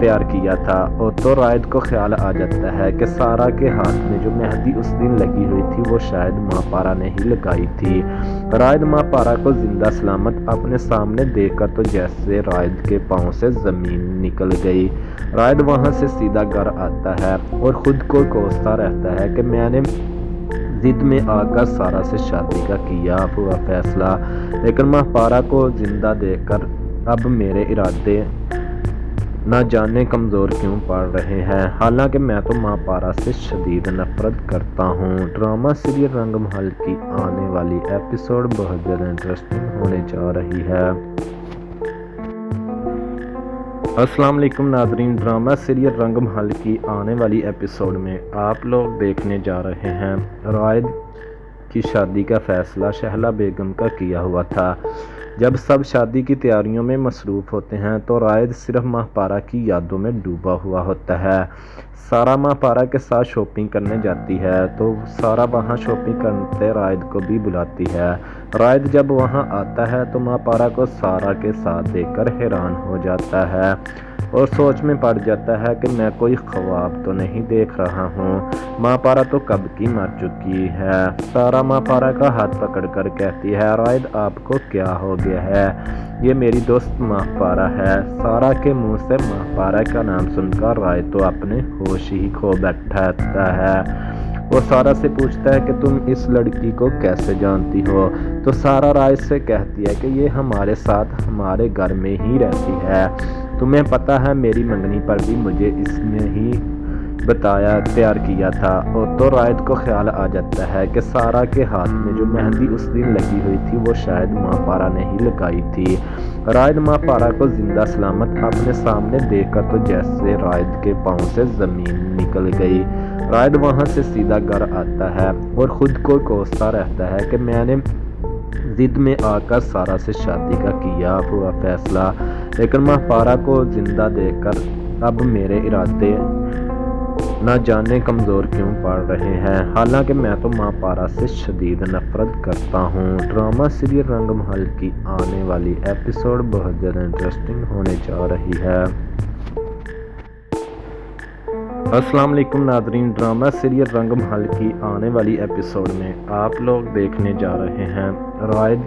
تیار کیا تھا، اور تو رائد کو خیال آ جاتا ہے کہ سارا کے ہاتھ میں جو مہندی اس دن لگی ہوئی تھی وہ شاید ماں پارا نے ہی لگائی تھی۔ رائد ماں پارا کو زندہ سلامت اپنے سامنے دیکھ کر تو جیسے رائد کے پاؤں سے زمین نکل گئی۔ رائد وہاں سے سیدھا گھر آتا ہے اور خود کو کوستا رہتا ہے کہ میں نے ضد میں آ کر سارا سے شادی کا کیا ہوا فیصلہ، لیکن ماں پارا کو زندہ دیکھ کر اب میرے ارادے نہ جانے کمزور کیوں پڑ رہے ہیں، حالانکہ میں تو ماں پارا سے شدید نفرت کرتا ہوں۔ ڈرامہ سیریل رنگ محل کی آنے والی ایپیسوڈ بہت زیادہ انٹرسٹنگ ہونے جا رہی ہے۔ السلام علیکم ناظرین، ڈرامہ سیریل رنگ محل کی آنے والی ایپیسوڈ میں آپ لوگ دیکھنے جا رہے ہیں رائد کی شادی کا فیصلہ شہلا بیگم کا کیا ہوا تھا۔ جب سب شادی کی تیاریوں میں مصروف ہوتے ہیں تو رائد صرف ماہ پارا کی یادوں میں ڈوبا ہوا ہوتا ہے۔ سارا ماہ پارا کے ساتھ شاپنگ کرنے جاتی ہے تو سارا وہاں شاپنگ کرتے رائد کو بھی بلاتی ہے۔ رائد جب وہاں آتا ہے تو ماہ پارا کو سارا کے ساتھ دیکھ کر حیران ہو جاتا ہے اور سوچ میں پڑ جاتا ہے کہ میں کوئی خواب تو نہیں دیکھ رہا ہوں، ماں پارا تو کب کی مر چکی ہے۔ سارا ماں پارا کا ہاتھ پکڑ کر کہتی ہے، رائد آپ کو کیا ہو گیا ہے؟ یہ میری دوست ماہ پارا ہے۔ سارا کے منہ سے ماہ پارا کا نام سن کر رائد تو اپنے ہوش ہی کھو بیٹھتا ہے۔ وہ سارا سے پوچھتا ہے کہ تم اس لڑکی کو کیسے جانتی ہو؟ تو سارا رائد سے کہتی ہے کہ یہ ہمارے ساتھ ہمارے گھر میں ہی رہتی ہے، تمہیں پتہ ہے میری منگنی پر بھی مجھے اس نے ہی بتایا تیار کیا تھا، اور تو رائد کو خیال آ جاتا ہے کہ سارا کے ہاتھ میں جو مہندی اس دن لگی ہوئی تھی وہ شاید ماں پارا نے ہی لگائی تھی۔ رائد ماں پارا کو زندہ سلامت اپنے سامنے دیکھ کر تو جیسے رائد کے پاؤں سے زمین نکل گئی۔ رائد وہاں سے سیدھا گھر آتا ہے اور خود کو کوستا رہتا ہے کہ میں نے ضد میں آ کر سارا سے شادی کا کیا ہوا فیصلہ، لیکن ماہ پارا کو زندہ دیکھ کر اب میرے ارادے نہ جانے کمزور کیوں پڑ رہے ہیں، حالانکہ میں تو ماں پارا سے شدید نفرت کرتا ہوں۔ ڈرامہ سیریل رنگ محل کی آنے والی ایپیسوڈ بہت زیادہ انٹرسٹنگ ہونے جا رہی ہے۔ السلام علیکم ناظرین، ڈرامہ سیریل رنگ محل کی آنے والی ایپیسوڈ میں آپ لوگ دیکھنے جا رہے ہیں رائد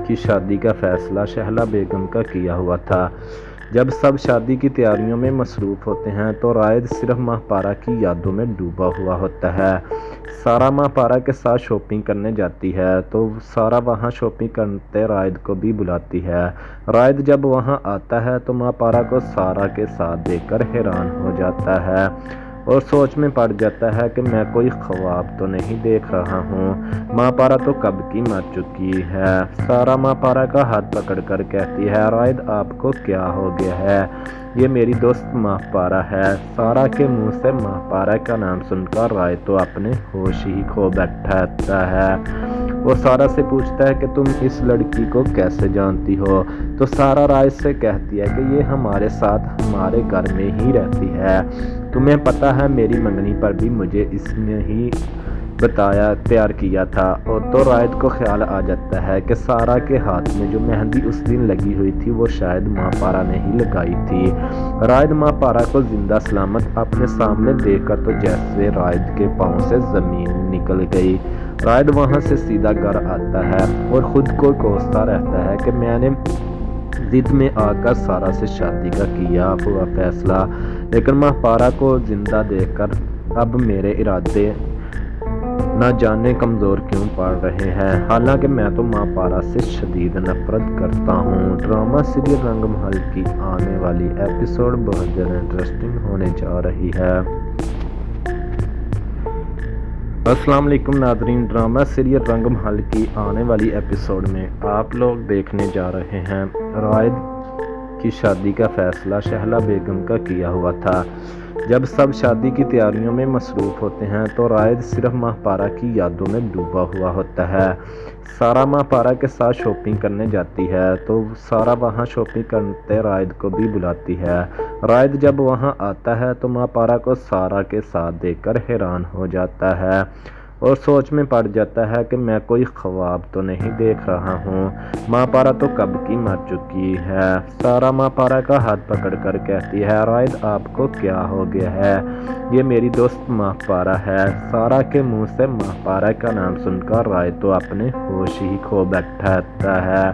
کی شادی کا فیصلہ شہلا بیگم کا کیا ہوا تھا۔ جب سب شادی کی تیاریوں میں مصروف ہوتے ہیں تو رائد صرف ماہ پارا کی یادوں میں ڈوبا ہوا ہوتا ہے۔ سارا ماہ پارا کے ساتھ شاپنگ کرنے جاتی ہے تو سارا وہاں شاپنگ کرتے رائد کو بھی بلاتی ہے۔ رائد جب وہاں آتا ہے تو ماں پارا کو سارا کے ساتھ دیکھ کر حیران ہو جاتا ہے اور سوچ میں پڑ جاتا ہے کہ میں کوئی خواب تو نہیں دیکھ رہا ہوں، ماں پارا تو کب کی مر چکی ہے۔ سارا ماں پارا کا ہاتھ پکڑ کر کہتی ہے، رائد آپ کو کیا ہو گیا ہے؟ یہ میری دوست ماہ پارا ہے۔ سارا کے منہ سے ماہ پارا کا نام سن کر رائد تو اپنے ہوش ہی کھو بیٹھتا ہے۔ وہ سارا سے پوچھتا ہے کہ تم اس لڑکی کو کیسے جانتی ہو؟ تو سارا رائد سے کہتی ہے کہ یہ ہمارے ساتھ ہمارے گھر میں ہی رہتی ہے، تمہیں پتہ ہے میری منگنی پر بھی مجھے اس نے ہی بتایا تیار کیا تھا، اور تو رائد کو خیال آ جاتا ہے کہ سارا کے ہاتھ میں جو مہندی اس دن لگی ہوئی تھی وہ شاید ماں پارا نے ہی لگائی تھی۔ رائد ماں پارا کو زندہ سلامت اپنے سامنے دیکھ کر تو جیسے رائد کے پاؤں سے زمین نکل گئی۔ رائد وہاں سے سیدھا گھر آتا ہے اور خود کو کوستا رہتا ہے کہ میں نے ضد میں آ کر سارا سے شادی کا کیا ہوا فیصلہ، لیکن ماہ پارا کو زندہ دیکھ کر اب میرے ارادے نہ جانے کمزور کیوں پڑ رہے ہیں، حالانکہ میں تو ماں پارا سے شدید نفرت کرتا ہوں۔ ڈرامہ سیریل رنگ محل کی آنے والی ایپیسوڈ بہت زیادہ انٹرسٹنگ ہونے جا رہی ہے۔ السلام علیکم ناظرین، ڈرامہ سیریل رنگ محل کی آنے والی ایپیسوڈ میں آپ لوگ دیکھنے جا رہے ہیں رائد کی شادی کا فیصلہ شہلا بیگم کا کیا ہوا تھا۔ جب سب شادی کی تیاریوں میں مصروف ہوتے ہیں تو رائد صرف ماہ پارا کی یادوں میں ڈوبا ہوا ہوتا ہے۔ سارا ماہ پارا کے ساتھ شاپنگ کرنے جاتی ہے تو سارا وہاں شاپنگ کرتے رائد کو بھی بلاتی ہے۔ رائد جب وہاں آتا ہے تو ماں پارا کو سارا کے ساتھ دیکھ کر حیران ہو جاتا ہے اور سوچ میں پڑ جاتا ہے کہ میں کوئی خواب تو نہیں دیکھ رہا ہوں۔ ماں پارا تو کب کی مر چکی ہے۔ سارا ماں پارا کا ہاتھ پکڑ کر کہتی ہے، رائد آپ کو کیا ہو گیا ہے؟ یہ میری دوست ماں پارا ہے۔ سارا کے منہ سے ماں پارا کا نام سن کر رائد تو اپنے ہوش ہی کھو بیٹھتا ہے۔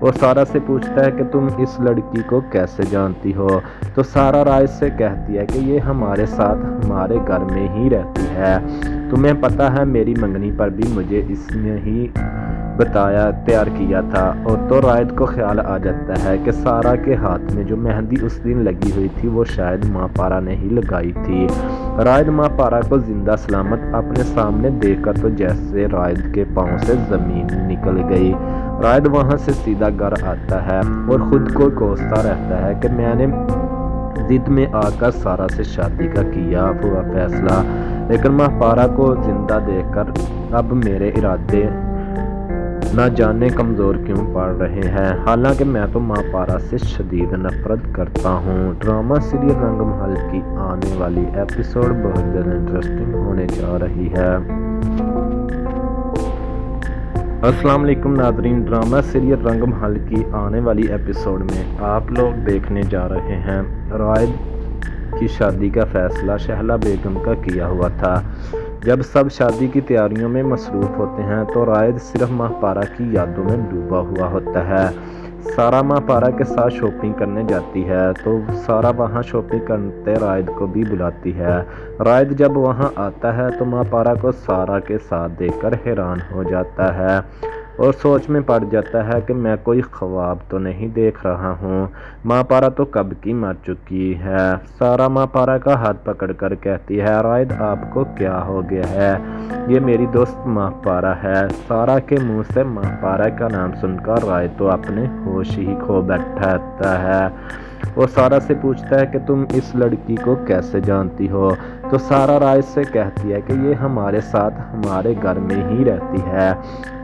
وہ سارا سے پوچھتا ہے کہ تم اس لڑکی کو کیسے جانتی ہو؟ تو سارا رائد سے کہتی ہے کہ یہ ہمارے ساتھ ہمارے گھر میں ہی رہتی ہے۔ تمہیں پتہ ہے میری منگنی پر بھی مجھے اس نے ہی تیار کیا تھا۔ اور تو رائد کو خیال آ جاتا ہے کہ سارا کے ہاتھ میں جو مہندی اس دن لگی ہوئی تھی وہ شاید ماں پارا نے ہی لگائی تھی۔ رائد ماں پارا کو زندہ سلامت اپنے سامنے دیکھ کر تو جیسے رائد کے پاؤں سے زمین نکل گئی۔ رائد وہاں سے سیدھا گھر آتا ہے اور خود کو کوستا رہتا ہے کہ میں نے ضد میں آ کر سارا سے شادی کا کیا ہوا فیصلہ، لیکن ماں پارا کو زندہ دیکھ کر اب میرے ارادے نہ جانے کمزور کیوں پڑ رہے ہیں، حالانکہ میں تو ماں پارا سے شدید نفرت کرتا ہوں۔ ڈرامہ سیریل رنگ محل کی آنے والی ایپیسوڈ بہت زیادہ انٹرسٹنگ ہونے جا رہی ہے۔ السلام علیکم ناظرین، ڈرامہ سیریل رنگ محل کی آنے والی ایپیسوڈ میں آپ لوگ دیکھنے جا رہے ہیں رائد کی شادی کا فیصلہ شہلا بیگم کا کیا ہوا تھا۔ جب سب شادی کی تیاریوں میں مصروف ہوتے ہیں تو رائد صرف ماں پارا کی یادوں میں ڈوبا ہوا ہوتا ہے۔ سارا ماں پارا کے ساتھ شاپنگ کرنے جاتی ہے تو سارا وہاں شاپنگ کرتے رائد کو بھی بلاتی ہے۔ رائد جب وہاں آتا ہے تو ماں پارا کو سارا کے ساتھ دیکھ کر حیران ہو جاتا ہے اور سوچ میں پڑ جاتا ہے کہ میں کوئی خواب تو نہیں دیکھ رہا ہوں۔ ماں پارا تو کب کی مر چکی ہے۔ سارا ماں پارا کا ہاتھ پکڑ کر کہتی ہے، رائد آپ کو کیا ہو گیا ہے؟ یہ میری دوست ماں پارا ہے۔ سارا کے منہ سے ماں پارا کا نام سن کر رائد تو اپنے ہوش ہی کھو بیٹھتا ہے۔ وہ سارا سے پوچھتا ہے کہ تم اس لڑکی کو کیسے جانتی ہو؟ تو سارا رائد سے کہتی ہے کہ یہ ہمارے ساتھ ہمارے گھر میں ہی رہتی ہے۔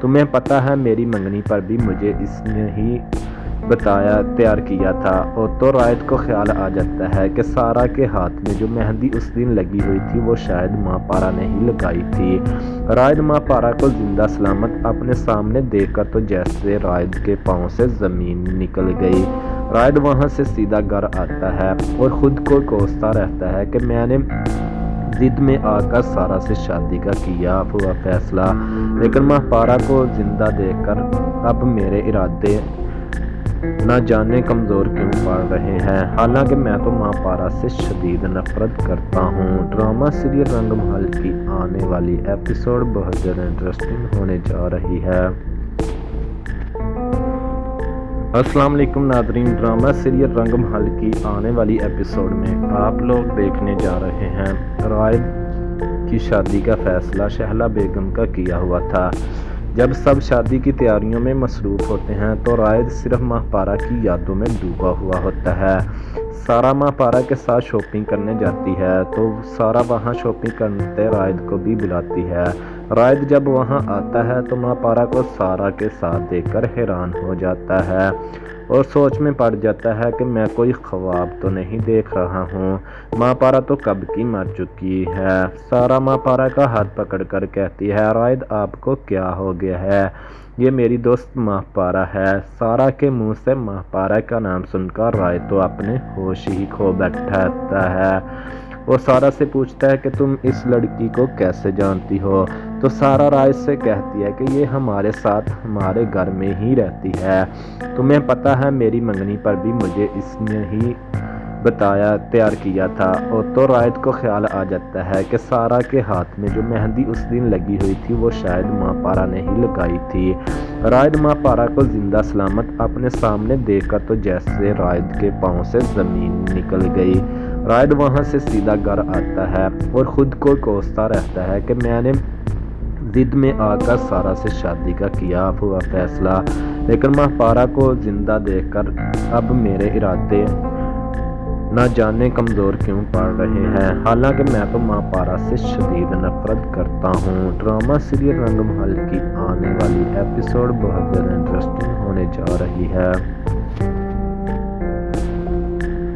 تمہیں پتہ ہے میری منگنی پر بھی مجھے اس نے ہی تیار کیا تھا۔ اور تو رائد کو خیال آ جاتا ہے کہ سارا کے ہاتھ میں جو مہندی اس دن لگی ہوئی تھی وہ شاید ماں پارا نے ہی لگائی تھی۔ رائد ماں پارا کو زندہ سلامت اپنے سامنے دیکھ کر تو جیسے رائد کے پاؤں سے زمین نکل گئی۔ رائد وہاں سے سیدھا گھر آتا ہے اور خود کو کوستا رہتا ہے کہ میں نے ضد میں آ کر سارا سے شادی کا کیا ہوا فیصلہ، لیکن ماں پارا کو زندہ دیکھ کر اب میرے ارادے نہ جانے کمزور کیوں پڑ رہے ہیں، حالانکہ میں تو ماں پارا سے شدید نفرت کرتا ہوں۔ ڈرامہ سیریل رنگ محل کی آنے والی ایپیسوڈ بہت زیادہ انٹرسٹنگ ہونے جا رہی ہے۔ السلام علیکم ناظرین، ڈرامہ سیریل رنگ محل کی آنے والی ایپیسوڈ میں آپ لوگ دیکھنے جا رہے ہیں رائد کی شادی کا فیصلہ شہلا بیگم کا کیا ہوا تھا۔ جب سب شادی کی تیاریوں میں مصروف ہوتے ہیں تو رائد صرف ماں پارا کی یادوں میں ڈوبا ہوا ہوتا ہے۔ سارا ماں پارا کے ساتھ شاپنگ کرنے جاتی ہے تو سارا وہاں شاپنگ کرتے رائد کو بھی بلاتی ہے۔ رائد جب وہاں آتا ہے تو ماں پارا کو سارا کے ساتھ دیکھ کر حیران ہو جاتا ہے اور سوچ میں پڑ جاتا ہے کہ میں کوئی خواب تو نہیں دیکھ رہا ہوں۔ ماں پارا تو کب کی مر چکی ہے۔ سارا ماں پارا کا ہاتھ پکڑ کر کہتی ہے، رائد آپ کو کیا ہو گیا ہے؟ یہ میری دوست ماں پارا ہے۔ سارا کے منہ سے ماں پارا کا نام سن کر رائد تو اپنے ہوش ہی کھو بیٹھتا ہے۔ وہ سارا سے پوچھتا ہے کہ تم اس لڑکی کو کیسے جانتی ہو؟ تو سارا رائد سے کہتی ہے کہ یہ ہمارے ساتھ ہمارے گھر میں ہی رہتی ہے۔ تمہیں پتہ ہے میری منگنی پر بھی مجھے اس نے ہی تیار کیا تھا۔ اور تو رائد کو خیال آ جاتا ہے کہ سارا کے ہاتھ میں جو مہندی اس دن لگی ہوئی تھی وہ شاید ماں پارا نے ہی لگائی تھی۔ رائد ماں پارا کو زندہ سلامت اپنے سامنے دیکھ کر تو جیسے رائد کے پاؤں سے زمین نکل گئی۔ رائد وہاں سے سیدھا گھر آتا ہے اور خود کو کوستا رہتا ہے کہ میں نے ضد میں آ کر سارا سے شادی کا کیا ہوا فیصلہ، لیکن ماں پارا کو زندہ دیکھ کر اب میرے ارادے نہ جانے کمزور کیوں پڑ رہے ہیں، حالانکہ میں تو ماں پارا سے شدید نفرت کرتا ہوں۔ ڈرامہ سیریل رنگ محل کی آنے والی ایپیسوڈ بہت زیادہ انٹرسٹنگ ہونے جا رہی ہے۔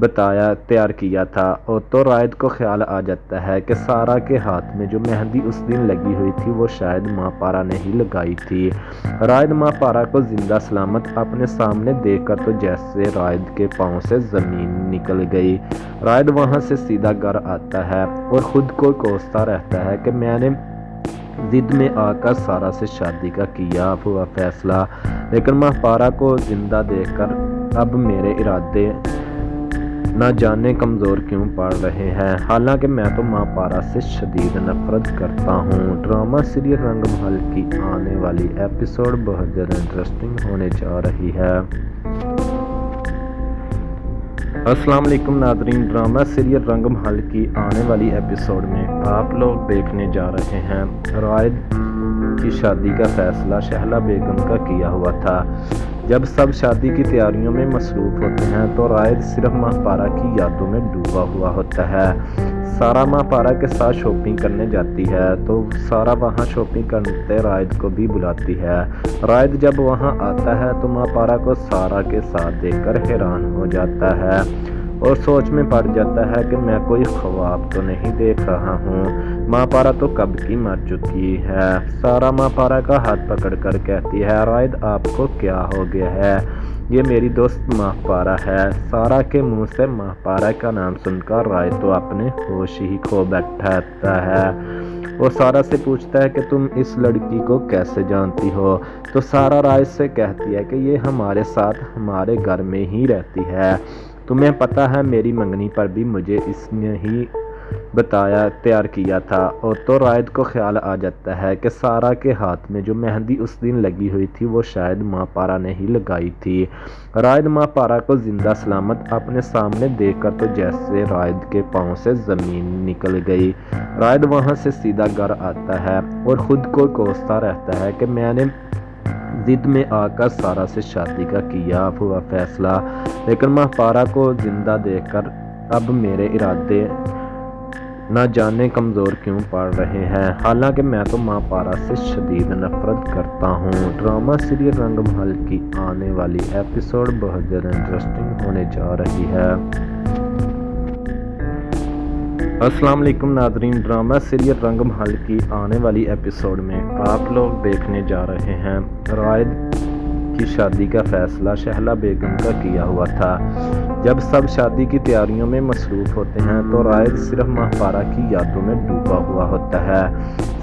بتایا تیار کیا تھا، اور تو رائد کو خیال آ جاتا ہے کہ سارا کے ہاتھ میں جو مہندی اس دن لگی ہوئی تھی وہ شاید ماں پارا نے ہی لگائی تھی۔ رائد ماں پارا کو زندہ سلامت اپنے سامنے دیکھ کر تو جیسے رائد کے پاؤں سے زمین نکل گئی۔ رائد وہاں سے سیدھا گھر آتا ہے اور خود کو کوستا رہتا ہے کہ میں نے ضد میں آ کر سارا سے شادی کا کیا ہوا فیصلہ، لیکن ماں پارا کو زندہ دیکھ کر اب میرے ارادے نہ جانے کمزور کیوں پڑ رہے ہیں، حالانکہ میں تو ماں پارا سے شدید نفرت کرتا ہوں۔ ڈرامہ سیریل رنگ محل کی آنے والی ایپیسوڈ بہت زیادہ انٹرسٹنگ ہونے جا رہی ہے۔ السلام علیکم ناظرین، ڈرامہ سیریل رنگ محل کی آنے والی ایپیسوڈ میں آپ لوگ دیکھنے جا رہے ہیں رائد کی شادی کا فیصلہ شہلا بیگم کا کیا ہوا تھا۔ جب سب شادی کی تیاریوں میں مصروف ہوتے ہیں تو رائد صرف ماں پارا کی یادوں میں ڈوبا ہوا ہوتا ہے۔ سارا ماں پارا کے ساتھ شاپنگ کرنے جاتی ہے تو سارا وہاں شاپنگ کرتے رائد کو بھی بلاتی ہے۔ رائد جب وہاں آتا ہے تو ماں پارا کو سارا کے ساتھ دیکھ کر حیران ہو جاتا ہے اور سوچ میں پڑ جاتا ہے کہ میں کوئی خواب تو نہیں دیکھ رہا ہوں، ماں پارا تو کب کی مر چکی ہے۔ سارا ماں پارا کا ہاتھ پکڑ کر کہتی ہے، رائد آپ کو کیا ہو گیا ہے؟ یہ میری دوست ماں پارا ہے۔ سارا کے منہ سے ماں پارا کا نام سن کر رائد تو اپنے ہوش ہی کھو بیٹھتا ہے۔ وہ سارا سے پوچھتا ہے کہ تم اس لڑکی کو کیسے جانتی ہو؟ تو سارا رائد سے کہتی ہے کہ یہ ہمارے ساتھ ہمارے گھر میں ہی رہتی ہے، تمہیں پتہ ہے میری منگنی پر بھی مجھے اس نے ہی بتایا تیار کیا تھا۔ اور تو رائد کو خیال آ جاتا ہے کہ سارا کے ہاتھ میں جو مہندی اس دن لگی ہوئی تھی وہ شاید ماں پارا نے ہی لگائی تھی۔ رائد ماں پارا کو زندہ سلامت اپنے سامنے دیکھ کر تو جیسے رائد کے پاؤں سے زمین نکل گئی۔ رائد وہاں سے سیدھا گھر آتا ہے اور خود کو کوستا رہتا ہے کہ میں نے ضد میں آ کر سارا سے شادی کا کیا ہوا فیصلہ، لیکن ماں پارا کو زندہ دیکھ کر اب میرے ارادے نہ جانے کمزور کیوں پڑ رہے ہیں، حالانکہ میں تو ماں پارا سے شدید نفرت کرتا ہوں۔ ڈرامہ سیریل رنگ محل کی آنے والی ایپیسوڈ بہت زیادہ انٹرسٹنگ ہونے جا رہی ہے۔ السلام علیکم ناظرین، ڈرامہ سیریل رنگ محل کی آنے والی ایپیسوڈ میں آپ لوگ دیکھنے جا رہے ہیں رائد کی شادی کا فیصلہ شہلا بیگم کا کیا ہوا تھا۔ جب سب شادی کی تیاریوں میں مصروف ہوتے ہیں تو رائد صرف ماں پارا کی یادوں میں ڈوبا ہوا ہوتا ہے۔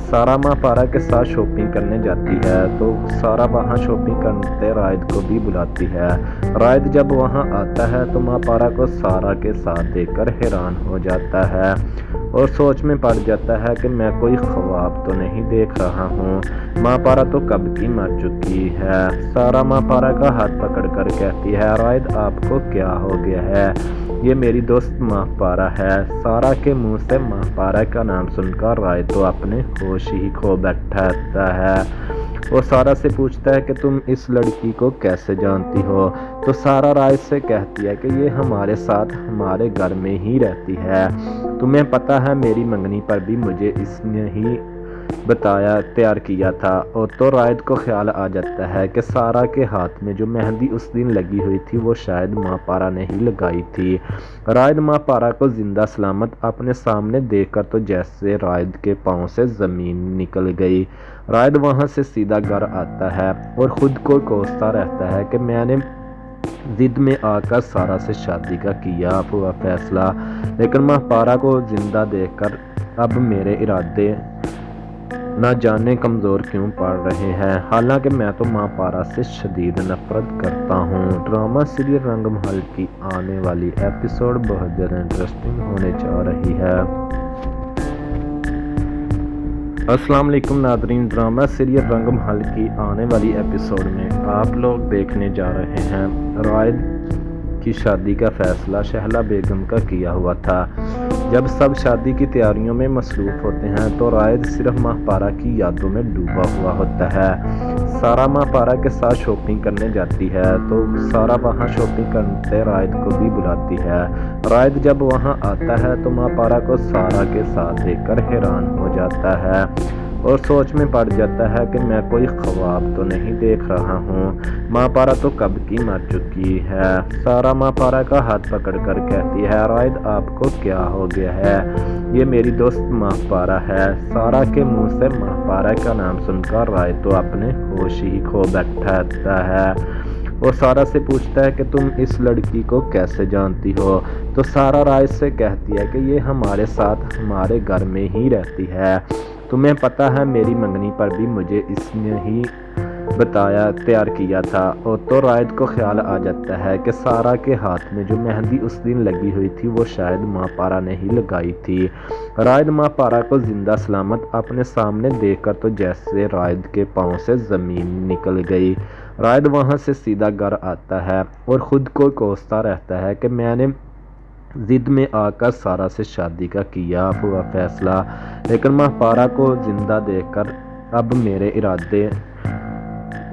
سارا ماں پارا کے ساتھ شاپنگ کرنے جاتی ہے تو سارا وہاں شاپنگ کرتے رائد کو بھی بلاتی ہے۔ رائد جب وہاں آتا ہے تو ماں پارا کو سارا کے ساتھ دیکھ کر حیران ہو جاتا ہے اور سوچ میں پڑ جاتا ہے کہ میں کوئی خواب تو نہیں دیکھ رہا ہوں، ماں پارا تو کب کی مر چکی ہے۔ سارا ماں پارا کا ہاتھ پکڑ کر کہتی ہے، رائد آپ کو کیا ہو گیا ہے؟ یہ میری دوست ماں پارا ہے۔ سارا کے منہ سے ماں پارا کا نام سن کر رائد تو اپنے ہوش ہی کھو بیٹھتا ہے۔ وہ سارا سے پوچھتا ہے کہ تم اس لڑکی کو کیسے جانتی ہو؟ تو سارا رائد سے کہتی ہے کہ یہ ہمارے ساتھ ہمارے گھر میں ہی رہتی ہے، تمہیں پتہ ہے میری منگنی پر بھی مجھے اس نے ہی بتایا تیار کیا تھا۔ اور تو رائد کو خیال آ جاتا ہے کہ سارا کے ہاتھ میں جو مہندی اس دن لگی ہوئی تھی وہ شاید ماں پارا نے ہی لگائی تھی۔ رائد ماں پارا کو زندہ سلامت اپنے سامنے دیکھ کر تو جیسے رائد کے پاؤں سے زمین نکل گئی۔ رائد وہاں سے سیدھا گھر آتا ہے اور خود کو کوستا رہتا ہے کہ میں نے ضد میں آ کر سارا سے شادی کا کیا ہوا فیصلہ، لیکن ماں پارا کو زندہ دیکھ کر اب میرے ارادے نہ جانے کمزور کیوں پڑ رہے ہیں، حالانکہ میں تو ماں پارا سے شدید نفرت کرتا ہوں۔ ڈرامہ سیریل رنگ محل کی آنے والی ایپیسوڈ بہت زیادہ انٹرسٹنگ ہونے جا رہی ہے۔ السلام علیکم ناظرین، ڈرامہ سیریل رنگ محل کی آنے والی ایپیسوڈ میں آپ لوگ دیکھنے جا رہے ہیں رائد کی شادی کا فیصلہ شہلا بیگم کا کیا ہوا تھا۔ جب سب شادی کی تیاریوں میں مصروف ہوتے ہیں تو رائد صرف ماں پارا کی یادوں میں ڈوبا ہوا ہوتا ہے۔ سارا ماں پارا کے ساتھ شاپنگ کرنے جاتی ہے تو سارا وہاں شاپنگ کرتے رائد کو بھی بلاتی ہے۔ رائد جب وہاں آتا ہے تو ماں پارا کو سارا کے ساتھ دیکھ کر حیران ہو جاتا ہے اور سوچ میں پڑ جاتا ہے کہ میں کوئی خواب تو نہیں دیکھ رہا ہوں۔ ماں پارا تو کب کی مر چکی ہے۔ سارا ماں پارا کا ہاتھ پکڑ کر کہتی ہے، رائد آپ کو کیا ہو گیا ہے؟ یہ میری دوست ماں پارا ہے۔ سارا کے منہ سے ماں پارا کا نام سن کر رائد تو اپنے ہوش ہی کھو بیٹھتا ہے اور سارا سے پوچھتا ہے کہ تم اس لڑکی کو کیسے جانتی ہو؟ تو سارا رائد سے کہتی ہے کہ یہ ہمارے ساتھ ہمارے گھر میں ہی رہتی ہے۔ تمہیں پتہ ہے میری منگنی پر بھی مجھے اس نے ہی تیار کیا تھا۔ اور تو رائد کو خیال آ جاتا ہے کہ سارا کے ہاتھ میں جو مہندی اس دن لگی ہوئی تھی وہ شاید ماں پارا نے ہی لگائی تھی۔ رائد ماں پارا کو زندہ سلامت اپنے سامنے دیکھ کر تو جیسے رائد کے پاؤں سے زمین نکل گئی۔ رائد وہاں سے سیدھا گھر آتا ہے اور خود کو کوستا رہتا ہے کہ میں نے ضد میں آ کر سارا سے شادی کا کیا ہوا فیصلہ، لیکن ماں پارا کو زندہ دیکھ کر اب میرے ارادے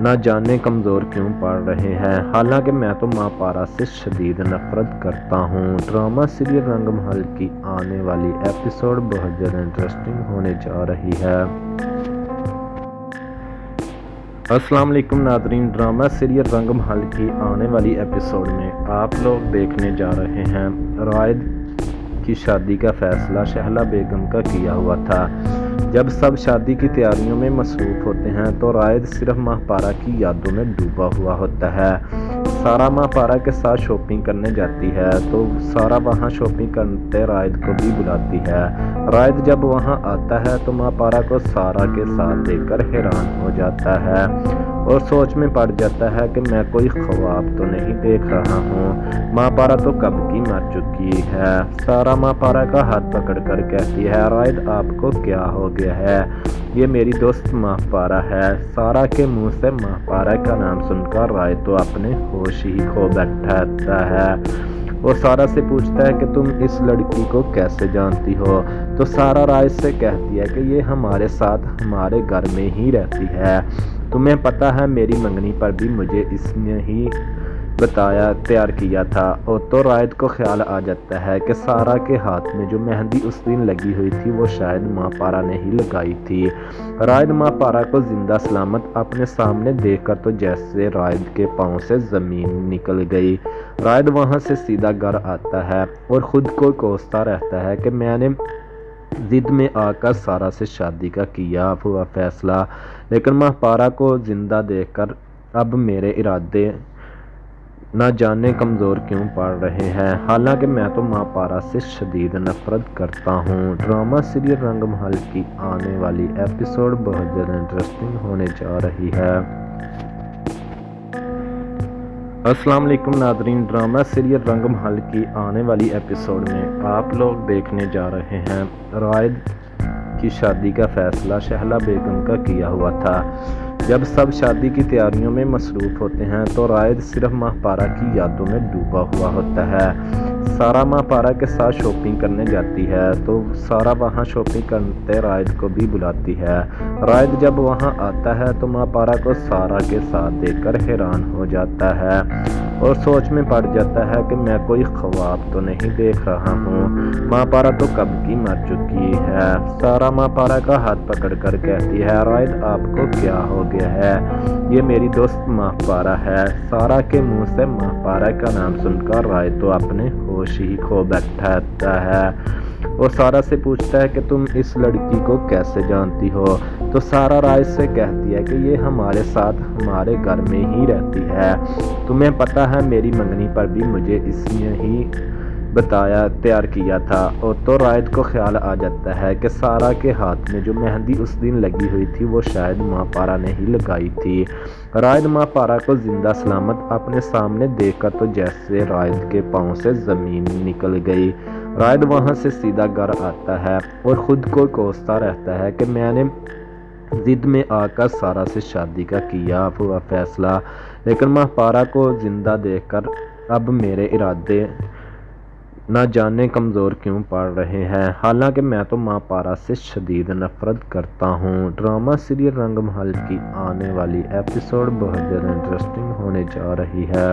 نہ جانے کمزور کیوں پڑ رہے ہیں، حالانکہ میں تو ماں پارا سے شدید نفرت کرتا ہوں۔ ڈرامہ سیریل رنگ محل کی آنے والی ایپیسوڈ بہت زیادہ انٹرسٹنگ ہونے جا رہی ہے۔ السلام علیکم ناظرین، ڈرامہ سیریل رنگ محل کی آنے والی ایپیسوڈ میں آپ لوگ دیکھنے جا رہے ہیں رائد کی شادی کا فیصلہ شہلا بیگم کا کیا ہوا تھا۔ جب سب شادی کی تیاریوں میں مصروف ہوتے ہیں تو رائد صرف ماں پارا کی یادوں میں ڈوبا ہوا ہوتا ہے۔ سارا ماں پارا کے ساتھ شاپنگ کرنے جاتی ہے تو سارا وہاں شاپنگ کرتے رائد کو بھی بلاتی ہے۔ رائد جب وہاں آتا ہے تو ماں پارا کو سارا کے ساتھ دیکھ کر حیران ہو جاتا ہے اور سوچ میں پڑ جاتا ہے کہ میں کوئی خواب تو نہیں دیکھ رہا ہوں۔ ماں پارا تو کب کی مر چکی ہے۔ سارا ماں پارا کا ہاتھ پکڑ کر کہتی ہے، رائد آپ کو کیا ہو گیا ہے؟ یہ میری دوست ماں پارا ہے۔ سارا کے منہ سے ماں پارا کا نام سن کر رائد تو اپنے ہوش ہی کھو بیٹھتا ہے اور سارا سے پوچھتا ہے کہ تم اس لڑکی کو کیسے جانتی ہو؟ تو سارا رائد سے کہتی ہے کہ یہ ہمارے ساتھ ہمارے گھر میں ہی رہتی ہے۔ تمہیں پتہ ہے میری منگنی پر بھی مجھے اس نے ہی تیار کیا تھا۔ اور تو رائد کو خیال آ جاتا ہے کہ سارا کے ہاتھ میں جو مہندی اس دن لگی ہوئی تھی وہ شاید ماں پارا نے ہی لگائی تھی۔ رائد ماں پارا کو زندہ سلامت اپنے سامنے دیکھ کر تو جیسے رائد کے پاؤں سے زمین نکل گئی۔ رائد وہاں سے سیدھا گھر آتا ہے اور خود کو کوستا رہتا ہے کہ میں نے ضد میں آ کر سارا سے شادی کا کیا ہوا فیصلہ، لیکن ماں پارا کو زندہ دیکھ کر اب میرے ارادے نہ جانے کمزور کیوں پڑ رہے ہیں، حالانکہ میں تو ماں پارا سے شدید نفرت کرتا ہوں۔ ڈرامہ سیریل رنگ محل کی آنے والی ایپیسوڈ بہت زیادہ انٹرسٹنگ ہونے جا رہی ہے۔ السلام علیکم ناظرین، ڈرامہ سیریل رنگ محل کی آنے والی ایپیسوڈ میں آپ لوگ دیکھنے جا رہے ہیں رائد کی شادی کا فیصلہ شہلا بیگم کا کیا ہوا تھا۔ جب سب شادی کی تیاریوں میں مصروف ہوتے ہیں تو رائد صرف ماں پارا کی یادوں میں ڈوبا ہوا ہوتا ہے۔ سارا ماں پارا کے ساتھ شاپنگ کرنے جاتی ہے تو سارا وہاں شاپنگ کرتے رائد کو بھی بلاتی ہے۔ رائد جب وہاں آتا ہے تو ماں پارا کو سارا کے ساتھ دیکھ کر حیران ہو جاتا ہے اور سوچ میں پڑ جاتا ہے کہ میں کوئی خواب تو نہیں دیکھ رہا ہوں۔ ماں پارا تو کب کی مر چکی ہے۔ سارا ماں پارا کا ہاتھ پکڑ کر کہتی ہے، رائد آپ کو کیا ہو گیا ہے؟ یہ میری دوست ماں پارا ہے۔ سارا کے منہ سے ماں پارا کا نام سن کر رائد تو اپنے ہوش ہی کھو بیٹھتا ہے اور سارا سے پوچھتا ہے کہ تم اس لڑکی کو کیسے جانتی ہو؟ تو سارا رائد سے کہتی ہے کہ یہ ہمارے ساتھ ہمارے گھر میں ہی رہتی ہے۔ تمہیں پتہ ہے میری منگنی پر بھی مجھے اس نے ہی تیار کیا تھا۔ اور تو رائد کو خیال آ جاتا ہے کہ سارا کے ہاتھ میں جو مہندی اس دن لگی ہوئی تھی وہ شاید ماں پارا نے ہی لگائی تھی۔ رائد ماں پارا کو زندہ سلامت اپنے سامنے دیکھ کر تو جیسے رائد کے پاؤں سے زمین نکل گئی۔ رائد وہاں سے سیدھا گھر آتا ہے اور خود کو کوستا رہتا ہے کہ میں نے ضد میں آ کر سارا سے شادی کا کیا ہوا فیصلہ، لیکن ماں پارا کو زندہ دیکھ کر اب میرے ارادے نہ جانے کمزور کیوں پڑ رہے ہیں، حالانکہ میں تو ماں پارا سے شدید نفرت کرتا ہوں۔ ڈرامہ سیریل رنگ محل کی آنے والی ایپیسوڈ بہت زیادہ انٹرسٹنگ ہونے جا رہی ہے۔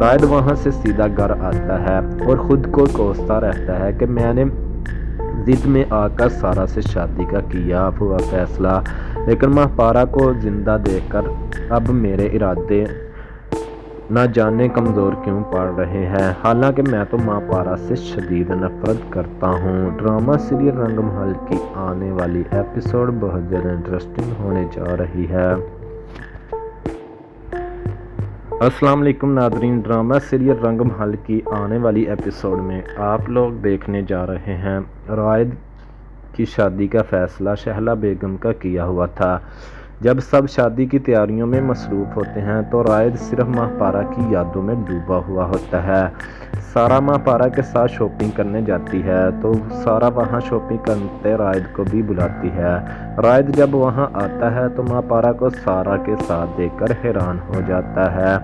رائد وہاں سے سیدھا گھر آتا ہے اور خود کو کوستا رہتا ہے کہ میں نے ضد میں آ کر سارا سے شادی کا کیا ہوا فیصلہ، لیکن ماہ پارا کو زندہ دیکھ کر اب میرے ارادے نہ جانے کمزور کیوں پڑ رہے ہیں، حالانکہ میں تو ماہ پارا سے شدید نفرت کرتا ہوں۔ ڈرامہ سیریل رنگ محل کی آنے والی ایپیسوڈ بہت زیادہ انٹرسٹنگ ہونے جا رہی ہے۔ السلام علیکم ناظرین، ڈرامہ سیریل رنگ محل کی آنے والی ایپیسوڈ میں آپ لوگ دیکھنے جا رہے ہیں رائد کی شادی کا فیصلہ شہلا بیگم کا کیا ہوا تھا۔ جب سب شادی کی تیاریوں میں مصروف ہوتے ہیں تو رائد صرف ماہ پارا کی یادوں میں ڈوبا ہوا ہوتا ہے۔ سارا ماہ پارا کے ساتھ شاپنگ کرنے جاتی ہے تو سارا وہاں شاپنگ کرتے رائد کو بھی بلاتی ہے۔ رائد جب وہاں آتا ہے تو ماہ پارا کو سارا کے ساتھ دیکھ کر حیران ہو جاتا ہے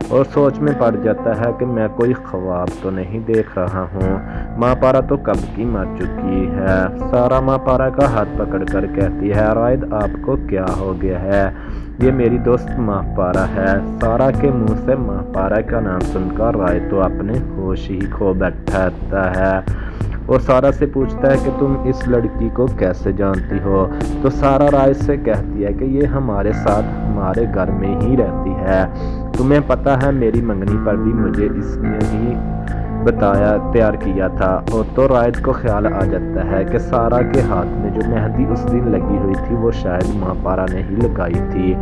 اور سوچ میں پڑ جاتا ہے کہ میں کوئی خواب تو نہیں دیکھ رہا ہوں، ماہ پارا تو کب کی مر چکی ہے۔ سارا ماہ پارا کا ہاتھ پکڑ کر کہتی ہے، رائد آپ کو کیا ہو گیا ہے؟ یہ میری دوست ماہ پارا ہے۔ سارا کے منہ سے ماہ پارا کا نام سن کر رائد تو اپنے ہوش ہی کھو بیٹھتا ہے اور سارا سے پوچھتا ہے کہ تم اس لڑکی کو کیسے جانتی ہو؟ تو سارا رائد سے کہتی ہے کہ یہ ہمارے ساتھ ہمارے گھر میں ہی رہتی ہے، تمہیں پتہ ہے میری منگنی پر بھی مجھے اس نے ہی تیار کیا تھا۔ اور تو رائد کو خیال آ جاتا ہے کہ سارا کے ہاتھ میں جو مہندی اس دن لگی ہوئی تھی وہ شاید ماہ پارا نے ہی لگائی تھی۔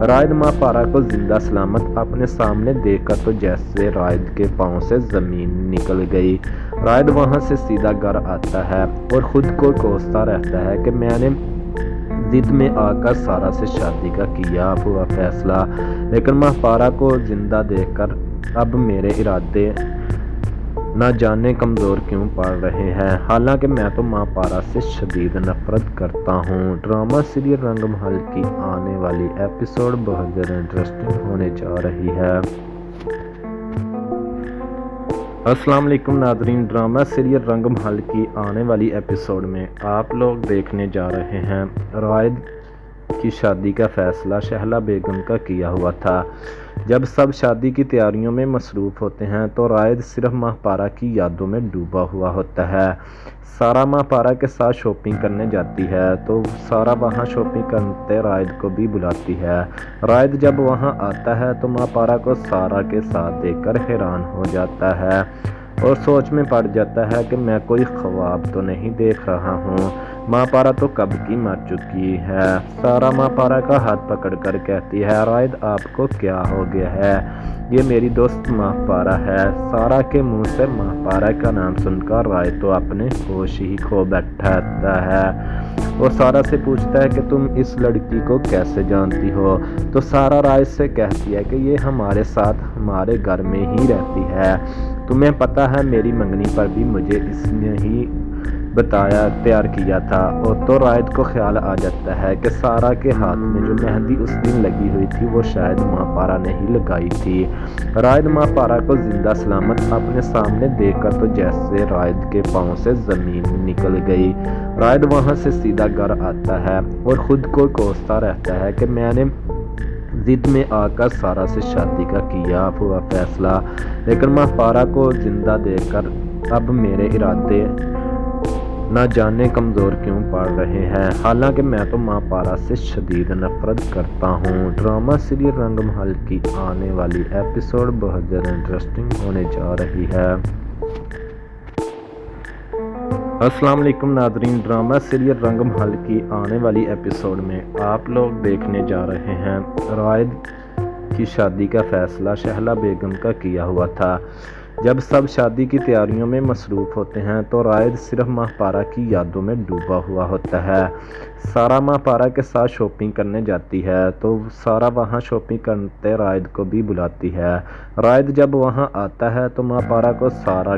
رائد ماہ پارا کو زندہ سلامت اپنے سامنے دیکھ کر تو جیسے رائد کے پاؤں سے زمین نکل گئی۔ رائد وہاں سے سیدھا گھر آتا ہے اور خود کو کوستا رہتا ہے کہ میں نے ضد میں آ کر سارا سے شادی کا کیا ہوا فیصلہ، لیکن ماہ پارا کو زندہ دیکھ کر اب میرے ارادے نہ جانے کمزور کیوں پڑ رہے ہیں، حالانکہ میں تو ماہ پارا سے شدید نفرت کرتا ہوں۔ ڈرامہ سیریل رنگ محل کی آنے والی ایپیسوڈ بہت زیادہ انٹرسٹنگ ہونے جا رہی ہے۔ السلام علیکم ناظرین، ڈرامہ سیریل رنگ محل کی آنے والی ایپیسوڈ میں آپ لوگ دیکھنے جا رہے ہیں رائد کی شادی کا فیصلہ شہلا بیگم کا کیا ہوا تھا۔ جب سب شادی کی تیاریوں میں مصروف ہوتے ہیں تو رائد صرف ماہ پارا کی یادوں میں ڈوبا ہوا ہوتا ہے۔ سارا ماہ پارا کے ساتھ شاپنگ کرنے جاتی ہے تو سارا وہاں شاپنگ کرتے رائد کو بھی بلاتی ہے۔ رائد جب وہاں آتا ہے تو ماہ پارا کو سارا کے ساتھ دیکھ کر حیران ہو جاتا ہے اور سوچ میں پڑ جاتا ہے کہ میں کوئی خواب تو نہیں دیکھ رہا ہوں، ماہ پارا تو کب کی مر چکی ہے۔ سارا ماہ پارا کا ہاتھ پکڑ کر کہتی ہے، رائد آپ کو کیا ہو گیا ہے؟ یہ میری دوست ماہ پارا ہے۔ سارا کے منہ سے ماہ پارا کا نام سن کر رائد تو اپنے ہوش ہی کھو بیٹھتا ہے اور سارا سے پوچھتا ہے کہ تم اس لڑکی کو کیسے جانتی ہو؟ تو سارا رائد سے کہتی ہے کہ یہ ہمارے ساتھ ہمارے گھر میں ہی رہتی ہے، تمہیں پتہ ہے میری منگنی پر بھی مجھے اس نے ہی تیار کیا تھا۔ اور تو رائد کو خیال آ جاتا ہے کہ سارا کے ہاتھ میں جو مہندی اس دن لگی ہوئی تھی وہ شاید ماہ پارا نے ہی لگائی تھی۔ رائد ماہ پارا کو زندہ سلامت اپنے سامنے دیکھ کر تو جیسے رائد کے پاؤں سے زمین نکل گئی۔ رائد وہاں سے سیدھا گھر آتا ہے اور خود کو کوستا رہتا ہے کہ میں نے ضد میں آ کر سارا سے شادی کا کیا ہوا فیصلہ، لیکن ماہ پارا کو زندہ دیکھ کر اب میرے ارادے نہ جانے کمزور کیوں پڑ رہے ہیں، حالانکہ میں تو ماہ پارا سے شدید نفرت کرتا ہوں۔ ڈرامہ سیریل رنگ محل کی آنے والی ایپیسوڈ بہت زیادہ انٹرسٹنگ ہونے جا رہی ہے۔ السلام علیکم ناظرین، ڈرامہ سیریل رنگ محل کی آنے والی ایپیسوڈ میں آپ لوگ دیکھنے جا رہے ہیں رائد کی شادی کا فیصلہ شہلا بیگم کا کیا ہوا تھا۔ جب سب شادی کی تیاریوں میں مصروف ہوتے ہیں تو رائد صرف ماہ پارا کی یادوں میں ڈوبا ہوا ہوتا ہے۔ سارا ماہ پارا کے ساتھ شاپنگ کرنے جاتی ہے تو سارا وہاں شاپنگ کرتے رائد کو بھی بلاتی ہے۔ رائد جب وہاں آتا ہے تو ماہ پارا کو سارا